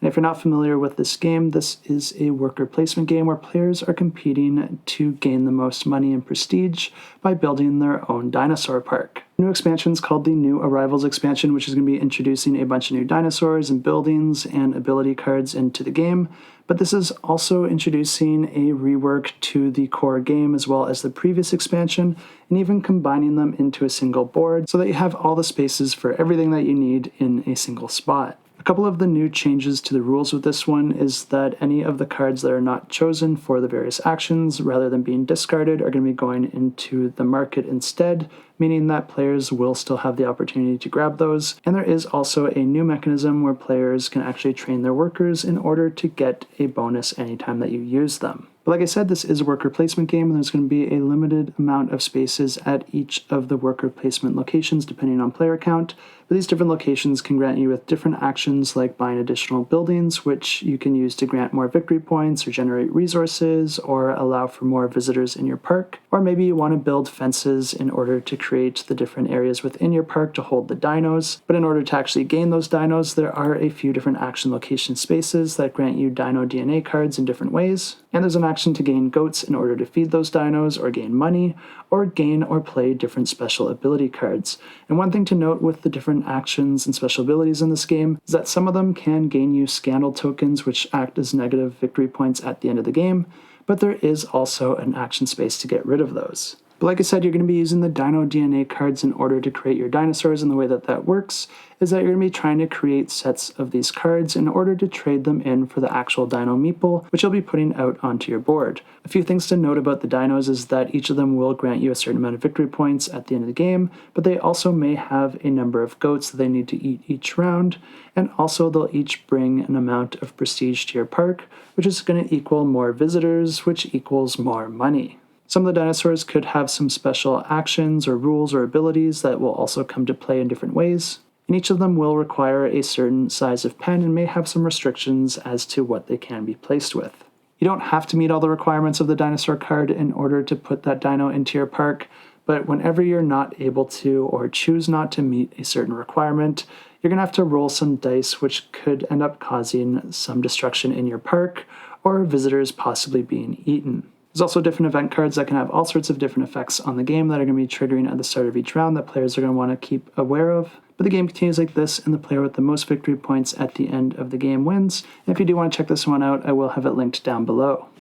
And if you're not familiar with this game, this is a worker placement game where players are competing to gain the most money and prestige by building their own dinosaur park. The new expansion is called the New Arrivals expansion, which is going to be introducing a bunch of new dinosaurs and buildings and ability cards into the game. But this is also introducing a rework to the core game as well as the previous expansion, and even combining them into a single board so that you have all the spaces for everything that you need in a single spot. A couple of the new changes to the rules with this one is that any of the cards that are not chosen for the various actions, rather than being discarded, are going to be going into the market instead, meaning that players will still have the opportunity to grab those. And there is also a new mechanism where players can actually train their workers in order to get a bonus anytime that you use them. But like I said, this is a worker placement game, and there's going to be a limited amount of spaces at each of the worker placement locations depending on player count. But these different locations can grant you with different actions like buying additional buildings, which you can use to grant more victory points or generate resources or allow for more visitors in your park. Or maybe you want to build fences in order to create the different areas within your park to hold the dinos. But in order to actually gain those dinos, there are a few different action location spaces that grant you dino DNA cards in different ways. And there's an action to gain goats in order to feed those dinos or gain money, or gain or play different special ability cards. And one thing to note with the different actions and special abilities in this game is that some of them can gain you scandal tokens, which act as negative victory points at the end of the game, but there is also an action space to get rid of those. But like I said, you're going to be using the Dino DNA cards in order to create your dinosaurs, and the way that that works is that you're going to be trying to create sets of these cards in order to trade them in for the actual dino meeple, which you'll be putting out onto your board. A few things to note about the dinos is that each of them will grant you a certain amount of victory points at the end of the game, but they also may have a number of goats that they need to eat each round, and also they'll each bring an amount of prestige to your park, which is going to equal more visitors, which equals more money. Some of the dinosaurs could have some special actions or rules or abilities that will also come to play in different ways, and each of them will require a certain size of pen and may have some restrictions as to what they can be placed with. You don't have to meet all the requirements of the dinosaur card in order to put that dino into your park, but whenever you're not able to or choose not to meet a certain requirement, you're going to have to roll some dice, which could end up causing some destruction in your park or visitors possibly being eaten. There's also different event cards that can have all sorts of different effects on the game that are going to be triggering at the start of each round that players are going to want to keep aware of. But the game continues like this, and the player with the most victory points at the end of the game wins. And if you do want to check this one out, I will have it linked down below.